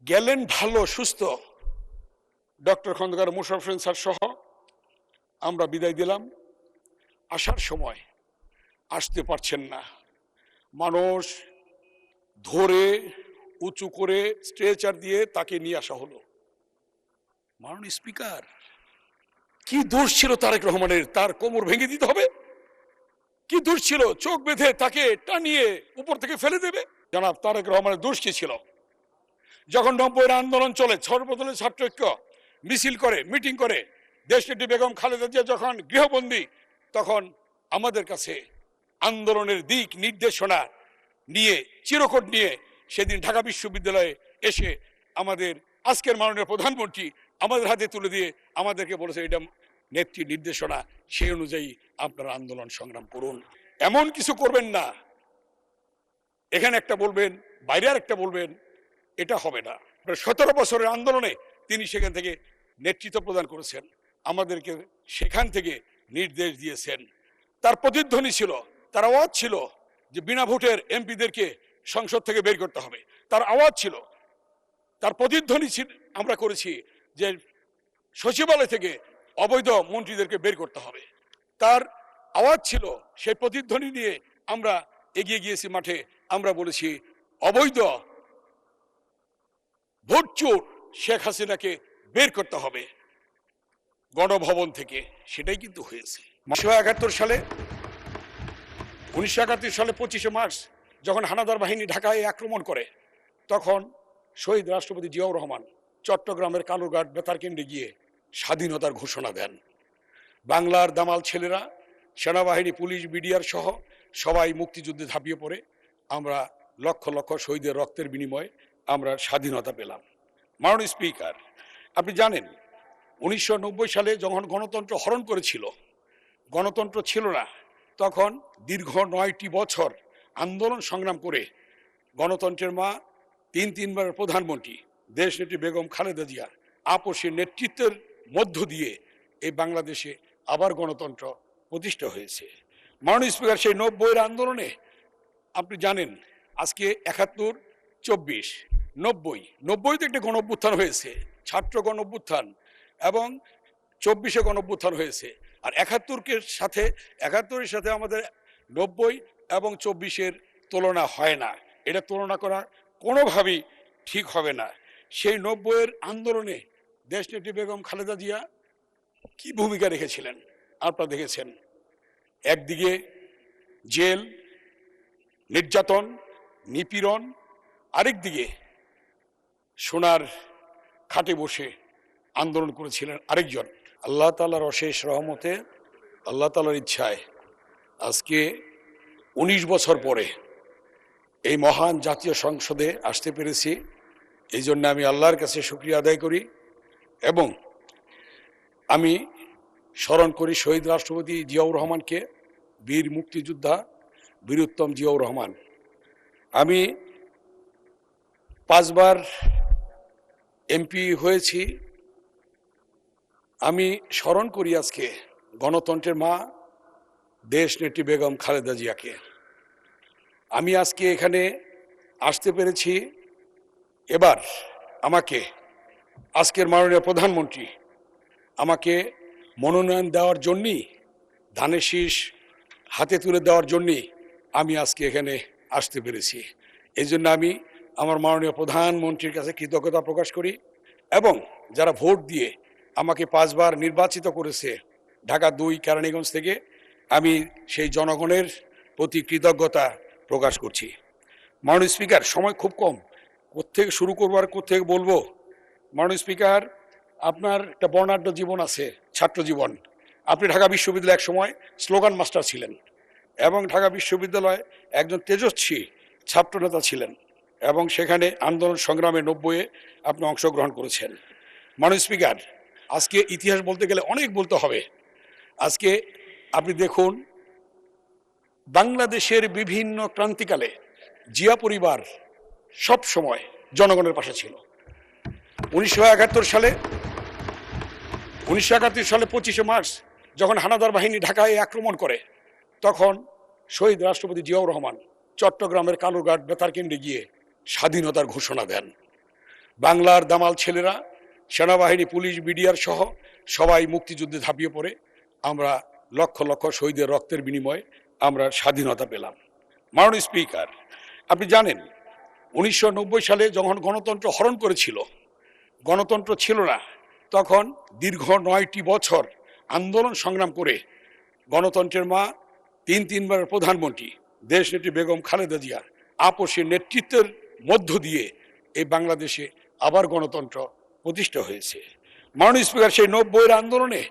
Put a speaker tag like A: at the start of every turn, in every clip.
A: গেলেন ভালো সুস্থ ডক্টর খন্দকার মোশাররফ হোসেন স্যার সহ আমরা বিদায় দিলাম। আসার সময় আসতে পারছেন না, মানুষ ধরে উঁচু করে স্ট্রেচার দিয়ে তাকে নিয়ে আসা হলো। মাননীয় স্পিকার, কি দোষ ছিল তারেক রহমানের? তার কোমর ভেঙে দিতে হবে? কি দোষ ছিল চোখ বেঁধে তাকে টানিয়ে উপর থেকে ফেলে দেবে? জনাব তারেক রহমানের দোষ কি ছিল? যখন 90-এর আন্দোলন চলে, সর্বদলীয় ছাত্র ঐক্য মিছিল করে, মিটিং করে, দেশনেত্রী বেগম খালেদা জিয়া যখন গৃহবন্দী, তখন আমাদের কাছে আন্দোলনের দিক নির্দেশনা নিয়ে চিরকুট নিয়ে সেদিন ঢাকা বিশ্ববিদ্যালয়ে এসে আমাদের আজকের মাননীয় প্রধানমন্ত্রী আমাদের হাতে তুলে দিয়ে আমাদেরকে বলেছে এটা নেত্রী নির্দেশনা, সেই অনুযায়ী আপনারা আন্দোলন সংগ্রাম করুন। এমন কিছু করবেন না এখানে একটা বলবেন বাইরে আর একটা বলবেন, এটা হবে না। 17 বছরের আন্দোলনে তিনি সেখান থেকে নেতৃত্ব প্রদান করেছেন, আমাদেরকে সেখান থেকে নির্দেশ দিয়েছেন। তার প্রতিধ্বনি ছিল, তার আওয়াজ ছিল যে বিনা ভোটের এমপিদেরকে সংসদ থেকে বের করতে হবে। তার আওয়াজ ছিল, তার প্রতিধ্বনি ছিল আমরা করেছি যে সচিবালয় থেকে অবৈধ মন্ত্রীদেরকে বের করতে হবে। তার আওয়াজ ছিল, সেই প্রতিধ্বনি নিয়ে আমরা এগিয়ে গিয়েছি মাঠে। আমরা বলেছি অবৈধ ভোটচোর শেখ হাসিনাকে বের করতে হবে গণভবন থেকে। সেটাই কিন্তু হয়েছে। 1971 সালে 25শে মার্চ যখন হানাদার বাহিনী ঢাকায় আক্রমণ করে, তখন শহীদ রাষ্ট্রপতি জিয়াউর রহমান চট্টগ্রামের কালুরঘাট বেতার কেন্দ্রে গিয়ে স্বাধীনতার ঘোষণা দেন। বাংলার দামাল ছেলেরা, সেনাবাহিনী, পুলিশ, বিডিআর সহ সবাই মুক্তিযুদ্ধে ঝাঁপিয়ে পড়ে আমরা লক্ষ লক্ষ শহীদের রক্তের বিনিময়ে আমরা স্বাধীনতা পেলাম। মাননীয় স্পিকার, আপনি জানেন 1990 সালে যখন গণতন্ত্র হরণ করেছিল, গণতন্ত্র ছিল না, তখন দীর্ঘ 9টি বছর আন্দোলন সংগ্রাম করে গণতন্ত্রের মা, তিনবারের প্রধানমন্ত্রী দেশনেত্রী বেগম খালেদা জিয়া আপসের নেতৃত্বের মধ্য দিয়ে এই বাংলাদেশে আবার গণতন্ত্র প্রতিষ্ঠা হয়েছে। মাননীয় স্পিকার, সেই 90-এর আন্দোলনে আপনি জানেন আজকে 71, 24, 90-তে একটা গণ অভ্যুত্থান হয়েছে, ছাত্র গণ অভ্যুত্থান, এবং 24-এ গণ অভ্যুত্থান হয়েছে। আর 71-এর সাথে আমাদের 90 এবং 24-এর তুলনা হয় না। এটা তুলনা করা কোনোভাবেই ঠিক হবে না। সেই 90-এর আন্দোলনে দেশনেত্রী বেগম খালেদা জিয়া কি ভূমিকা রেখেছিলেন আপনারা দেখেছেন। একদিকে জেল, নির্যাতন, নিপীড়ন, আরেকদিকে সোনার খাটে বসে আন্দোলন করেছিলেন আরেকজন। আল্লাহ তাআলার অশেষ রহমতে, আল্লাহ তাআলার ইচ্ছায় আজকে 19 বছর পরে এই মহান জাতীয় সংসদে আসতে পেরেছি। এই জন্য আমি আল্লাহর কাছে শুকরিয়া আদায় করি এবং আমি স্মরণ করি শহীদ রাষ্ট্রপতি জিয়াউর রহমানকে, বীর মুক্তিযোদ্ধা বীরুত্তম জিয়াউর রহমান। আমি 5 বার এমপি হয়েছি। আমি স্মরণ করি আজকে গণতন্ত্রের মা দেশনেত্রী বেগম খালেদা জিয়াকে। আমি আজকে এখানে আসতে পেরেছি। এবার আমাকে আজকের মাননীয় প্রধানমন্ত্রী আমাকে মনোনয়ন দেওয়ার জন্যই, ধানের শীষ হাতে তুলে দেওয়ার জন্যই আমি আজকে এখানে আসতে পেরেছি। এই জন্য আমি আমার মাননীয় প্রধানমন্ত্রীর কাছে কৃতজ্ঞতা প্রকাশ করি এবং যারা ভোট দিয়ে আমাকে 5 বার নির্বাচিত করেছে ঢাকা 2 কেরানীগঞ্জ থেকে, আমি সেই জনগণের প্রতি কৃতজ্ঞতা প্রকাশ করছি। মাননীয় স্পিকার, সময় খুব কম, কোত্থেকে শুরু করবো আর কোত্থেকে বলবো। মাননীয় স্পিকার, আপনার একটা বর্ণাঢ্য জীবন আছে, ছাত্র জীবন। আপনি ঢাকা বিশ্ববিদ্যালয়ে এক সময় স্লোগান মাস্টার ছিলেন এবং ঢাকা বিশ্ববিদ্যালয়ে একজন তেজস্বী ছাত্রনেতা ছিলেন এবং সেখানে আন্দোলন সংগ্রামে 90-এ আপনি অংশগ্রহণ করেছেন। মাননীয় স্পিকার, আজকে ইতিহাস বলতে গেলে অনেক বলতে হবে। আজকে আপনি দেখুন, বাংলাদেশের বিভিন্ন ক্রান্তিকালে জিয়া পরিবার সব সময় জনগণের পাশে ছিল। 1971 সালে 25শে মার্চ যখন হানাদার বাহিনী ঢাকায় আক্রমণ করে, তখন শহীদ রাষ্ট্রপতি জিয়াউর রহমান চট্টগ্রামের কালুরঘাট বেতার কেন্দ্রে গিয়ে স্বাধীনতার ঘোষণা দেন। বাংলার দামাল ছেলেরা, সেনাবাহিনী, পুলিশ, বিডিআর সহ সবাই মুক্তিযুদ্ধে ঝাঁপিয়ে পড়ে আমরা লক্ষ লক্ষ শহীদের রক্তের বিনিময়ে আমরা স্বাধীনতা পেলাম। মাননীয় স্পিকার, আপনি জানেন 1990 সালে যখন গণতন্ত্র হরণ করেছিল, গণতন্ত্র ছিল না, তখন দীর্ঘ 9টি বছর আন্দোলন সংগ্রাম করে গণতন্ত্রের মা, তিনবারের প্রধানমন্ত্রী দেশনেত্রী বেগম খালেদা জিয়া আপসের নেতৃত্বের মধ্য দিয়ে এই বাংলাদেশে আবার গণতন্ত্র প্রতিষ্ঠা হয়েছে। মাননীয় স্পিকার, সেই 90-এর আন্দোলনে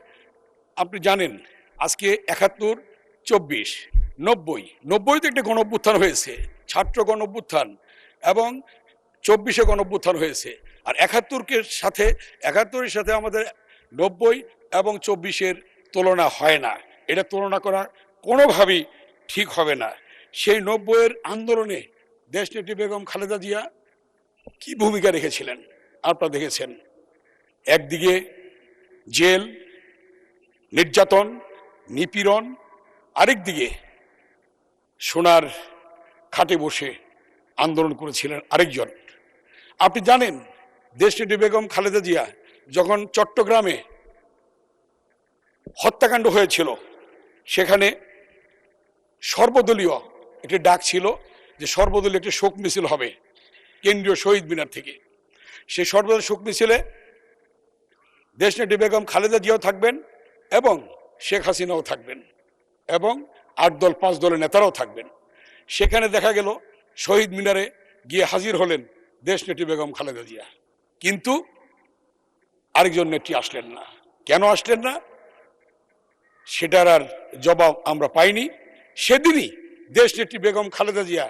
A: আপনি জানেন আজকে 71, 24, 90-তে একটা গণ অভ্যুত্থান হয়েছে, ছাত্র গণ অভ্যুত্থান, এবং 24-এ গণ অভ্যুত্থান হয়েছে। আর 71-এর সাথে আমাদের 90 এবং 24-এর তুলনা হয় না, এটা তুলনা করা কোনোভাবেই ঠিক হবে না। সেই 90-এর আন্দোলনে দেশনেত্রী বেগম খালেদা জিয়া কি ভূমিকা রেখেছিলেন আপনারা দেখেছেন। একদিকে জেল, নির্যাতন, নিপীড়ন, আরেকদিকে সোনার খাটে বসে আন্দোলন করেছিলেন আরেকজন। আপনি জানেন দেশনেত্রী বেগম খালেদা জিয়া যখন চট্টগ্রামে হত্যাকাণ্ড হয়েছিল, সেখানে সর্বদলীয় একটি ডাক ছিল যে সর্বদলীয় একটি শোক মিছিল হবে কেন্দ্রীয় শহীদ মিনার থেকে। সেই সর্বদলীয় শোক মিছিলে দেশনেত্রী বেগম খালেদা জিয়াও থাকবেন এবং শেখ হাসিনাও থাকবেন এবং 8 দল 5 দলের নেতারাও থাকবেন। সেখানে দেখা গেল শহীদ মিনারে গিয়ে হাজির হলেন দেশনেত্রী বেগম খালেদা জিয়া, কিন্তু আরেকজন নেত্রী আসলেন না। কেন আসলেন না সেটার আর জবাব আমরা পাইনি। সেদিনই দেশনেত্রী বেগম খালেদা জিয়া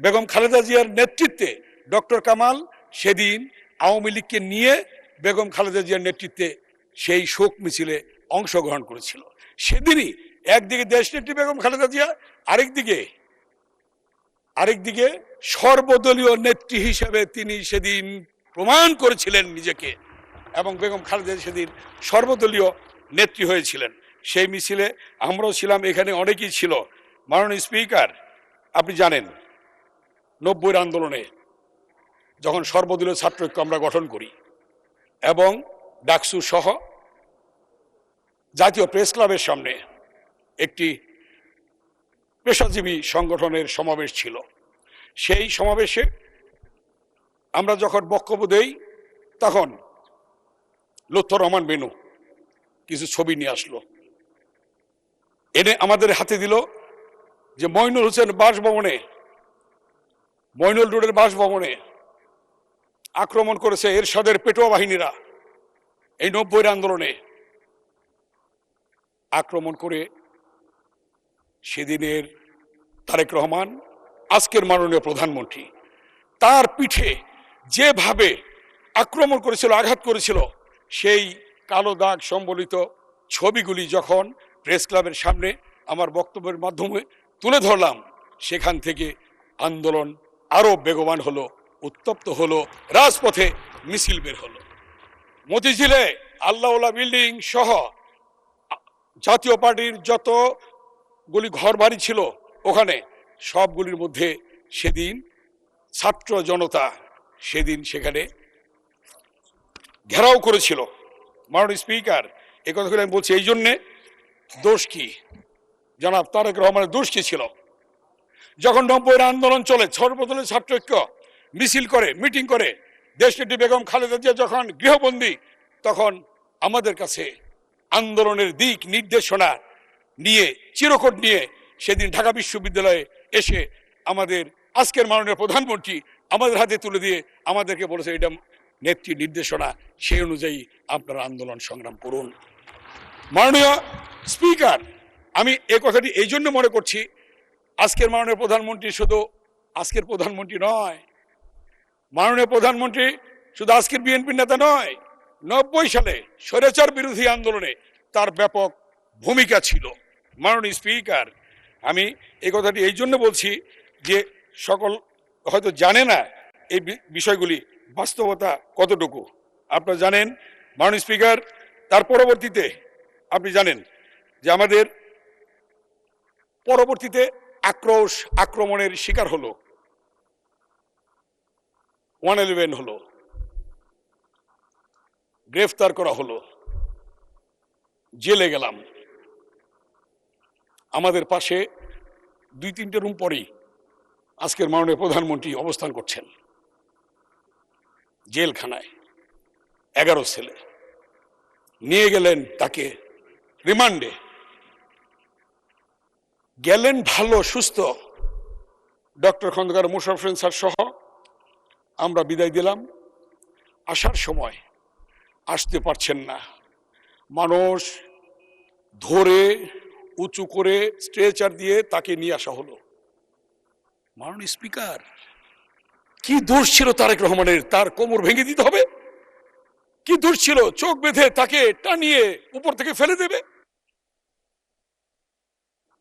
A: বেগম খালেদা জিয়ার নেতৃত্বে ডক্টর কামাল সেদিন আওয়ামী লীগকে নিয়ে বেগম খালেদা জিয়ার নেতৃত্বে সেই শোক মিছিলে অংশগ্রহণ করেছিল। সেদিনই একদিকে দেশনেত্রী বেগম খালেদা জিয়া, আরেকদিকে সর্বদলীয় নেত্রী হিসেবে তিনি সেদিন প্রমাণ করেছিলেন নিজেকে, এবং বেগম খালেদা সেদিন সর্বদলীয় নেত্রী হয়েছিলেন। সেই মিছিলে আমরাও ছিলাম, এখানে অনেকেই ছিল। মাননীয় স্পিকার, আপনি জানেন 90-এর আন্দোলনে যখন সর্বদলীয় ছাত্র ঐক্য আমরা গঠন করি এবং ডাকসু সহ জাতীয় প্রেস ক্লাবের সামনে একটি পেশাজীবী সংগঠনের সমাবেশ ছিল, সেই সমাবেশে আমরা যখন বক্তব্য দেই তখন লুৎফর রহমান বেনু কিছু ছবি নিয়ে আসলো, এনে আমাদের হাতে দিল যে মইনুল রোডের বাসভবনে আক্রমণ করেছে এরশাদের পেটোয়া বাহিনীরা। এই 90-এর আন্দোলনে আক্রমণ করে সেদিনের তারেক রহমান, আজকের মাননীয় প্রধানমন্ত্রী, তার পিঠে যেভাবে আক্রমণ করেছিল, আঘাত করেছিল, সেই কালো দাগ সম্বলিত ছবিগুলি যখন প্রেস ক্লাবের সামনে আমার বক্তব্যের মাধ্যমে তুলে ধরলাম, সেখান থেকে আন্দোলন আরো বেগবান হলো, উত্তপ্ত হলো, রাজপথে মিছিল বের হলো। মতিঝিলে আল্লাহওয়ালা বিল্ডিং সহ জাতীয় পার্টির যতগুলি ঘর বাড়ি ছিল ওখানে সবগুলির মধ্যে সেদিন ছাত্র জনতা সেখানে ঘেরাও করেছিল। মাননীয় স্পিকার, এই কথাগুলো আমি বলছি এই জন্যে, দোষ কি জনাব তারেক রহমানের দোষ কি ছিল? যখন 90-এর আন্দোলন চলে, সর্বদলীয় ছাত্র ঐক্য মিছিল করে, মিটিং করে, দেশনেত্রী বেগম খালেদা জিয়া যখন গৃহবন্দী, তখন আমাদের কাছে আন্দোলনের দিক নির্দেশনা নিয়ে, চিরকুট নিয়ে সেদিন ঢাকা বিশ্ববিদ্যালয়ে এসে আমাদের আজকের মাননীয় প্রধানমন্ত্রী আমাদের হাতে তুলে দিয়ে আমাদেরকে বলেছে এটা নেত্রী নির্দেশনা, সেই অনুযায়ী আপনারা আন্দোলন সংগ্রাম করুন। মাননীয় স্পিকার, আমি এই কথাটি এই জন্য মনে করছি, আজকের মাননীয় প্রধানমন্ত্রী শুধু আজকের প্রধানমন্ত্রী নয়, মাননীয় প্রধানমন্ত্রী শুধু আজকের বিএনপির নেতা নয়, 90 সালে স্বৈরাচার বিরোধী আন্দোলনে তার ব্যাপক ভূমিকা ছিল। মাননীয় স্পিকার, আমি এই কথাটি এই জন্য বলছি যে সকল হয়তো জানে না এই বিষয়গুলি বাস্তবতা কতটুকু। আপনারা জানেন মাননীয় স্পিকার, তার পরবর্তীতে আপনি জানেন যে আমাদের পরবর্তীতে আক্রমণের শিকার হলো 111 হলো, গ্রেফতার করা হলো, জেলে গেলাম। আমাদের পাশে 2-3টে রুম পরেই আজকের মাননীয় প্রধানমন্ত্রী অবস্থান করছেন জেলখানায়। 11 ছেলে নিয়ে গেলেন তাকে রিমান্ডে। গেলেন ভালো সুস্থ, ডক্টর খন্দকার মোশাররফ হোসেন স্যার সহ আমরা বিদায় দিলাম। আসার সময় আসতে পারছেন না, মানুষ ধরে উঁচু করে স্ট্রেচার দিয়ে তাকে নিয়ে আসা হলো। মাননীয় স্পিকার, কি দোষ ছিল তারেক রহমানের? তার কোমর ভেঙে দিতে হবে? কি দোষ ছিল চোখ বেঁধে তাকে টানিয়ে উপর থেকে ফেলে দেবে?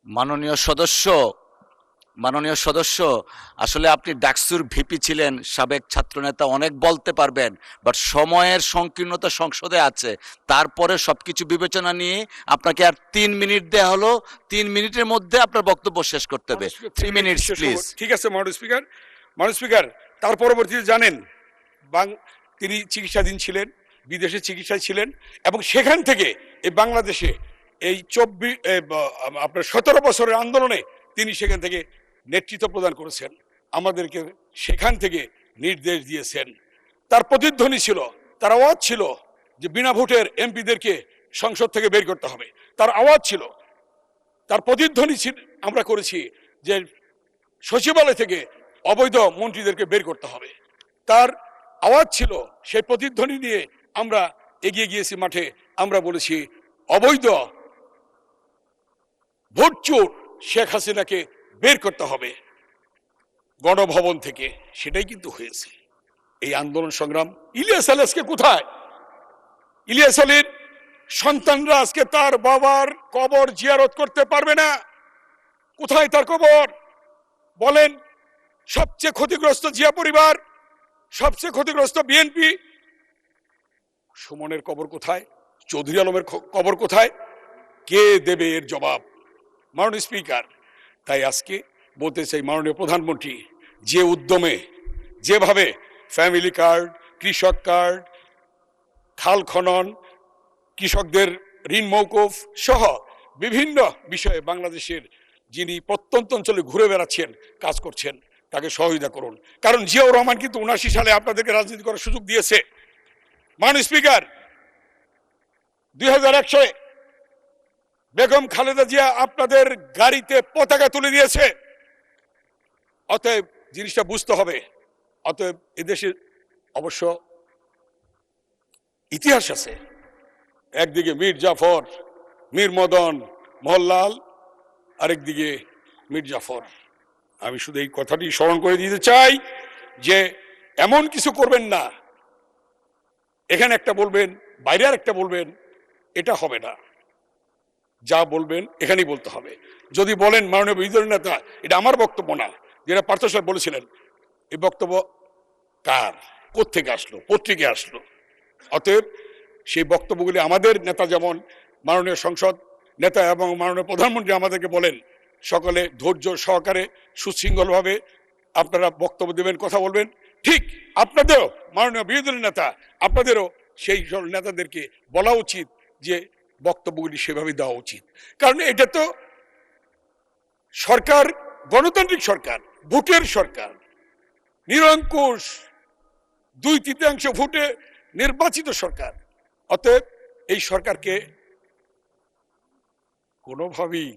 B: মাননীয় সদস্য, আসলে আপনি ডাকসুর ভিপি ছিলেন, সাবেক ছাত্রনেতা, অনেক বলতে পারবেন, বাট সময়ের সংকীর্ণতা সংসদে আছে। তারপরে সবকিছু বিবেচনা নিয়ে আপনাকে আর 3 মিনিট দেয়া হলো। 3 মিনিটের মধ্যে আপনার বক্তব্য শেষ করতে হবে। 3 মিনিট প্লিজ।
A: ঠিক আছে মাননীয় স্পিকার, তার পরবর্তীতে জানেন তিনি চিকিৎসাধীন ছিলেন, বিদেশে চিকিৎসায় ছিলেন, এবং সেখান থেকে এই বাংলাদেশে এই 17 বছরের আন্দোলনে তিনি সেখান থেকে নেতৃত্ব প্রদান করেছেন, আমাদেরকে সেখান থেকে নির্দেশ দিয়েছেন। তার প্রতিধ্বনি ছিল, তার আওয়াজ ছিল যে বিনা ভোটের এমপিদেরকে সংসদ থেকে বের করতে হবে। তার আওয়াজ ছিল, তার প্রতিধ্বনি ছিল, আমরা করেছি যে সচিবালয় থেকে অবৈধ মন্ত্রীদেরকে বের করতে হবে। তার আওয়াজ ছিল, সেই প্রতিধ্বনি নিয়ে আমরা এগিয়ে গিয়েছি মাঠে। আমরা বলেছি অবৈধ ভোটচোর শেখ হাসিনাকে বের করতে হবে গণভবন থেকে। সেটাই কিন্তু হয়েছে। এই আন্দোলন সংগ্রাম, ইলিয়াস আলীকে কোথায়? ইলিয়াস আলীর সন্তানরা আজকে তার বাবার কবর জিয়ারত করতে পারবে না। কোথায় তার কবর বলেন? সবচেয়ে ক্ষতিগ্রস্ত জিয়া পরিবার, সবচেয়ে ক্ষতিগ্রস্ত বিএনপি। সুমনের কবর কোথায়? চৌধুরী আলমের কবর কোথায়? কে দেবে এর জবাব? মাননীয় স্পিকার, তাই আজকে বলতে চাই, মাননীয় প্রধানমন্ত্রী যে উদ্যমে, যেভাবে ফ্যামিলি কার্ড, কৃষক কার্ড, খাল খনন, কৃষকদের ঋণ মওকুফ সহ বিভিন্ন বিষয়ে বাংলাদেশের যিনি প্রত্যন্ত অঞ্চলে ঘুরে বেড়াচ্ছেন, কাজ করছেন, তাকে সহযোগিতা করুন। কারণ জিয়াউর রহমান কিন্তু 79 সালে আপনাদেরকে রাজনীতি করার সুযোগ দিয়েছে। মাননীয় স্পিকার, 2001 সালে বেগম খালেদা জিয়া আপনাদের গাড়িতে পতাকা তুলে দিয়েছে। অতএব জিনিসটা বুঝতে হবে। অতএব এদেশের অবশ্য ইতিহাস আছে। একদিকে মীর জাফর, মীর মদন, মোহনলাল, আরেকদিকে মীর জাফর। আমি শুধু এই কথাটি স্মরণ করে দিতে চাই যে এমন কিছু করবেন না, এখানে একটা বলবেন, বাইরে আর একটা বলবেন, এটা হবে না। যা বলবেন এখানেই বলতে হবে। যদি বলেন মাননীয় বিরোধী দলের নেতা, এটা আমার বক্তব্য না, যেটা পার্থ সাহেব বলেছিলেন, এই বক্তব্য কার, কোত্থেকে আসলো, পত্রিকায় আসলো? অতএব সেই বক্তব্যগুলি আমাদের নেতা, যেমন মাননীয় সংসদ নেতা এবং মাননীয় প্রধানমন্ত্রী আমাদেরকে বলেন, সকলে ধৈর্য সহকারে সুশৃঙ্খলভাবে আপনারা বক্তব্য দেবেন, কথা বলবেন। ঠিক আপনাদেরও, মাননীয় বিরোধী দলের নেতা, আপনাদেরও সেই নেতাদেরকে বলা উচিত যে বক্তব্যগুলি সেভাবে দেওয়া উচিত। কারণ এটা তো সরকার, গণতান্ত্রিক সরকার, ভোটের সরকার, নিরঙ্কুশ 2/3 ভোটে নির্বাচিত সরকার। অতএব এই সরকারকে কোনোভাবেই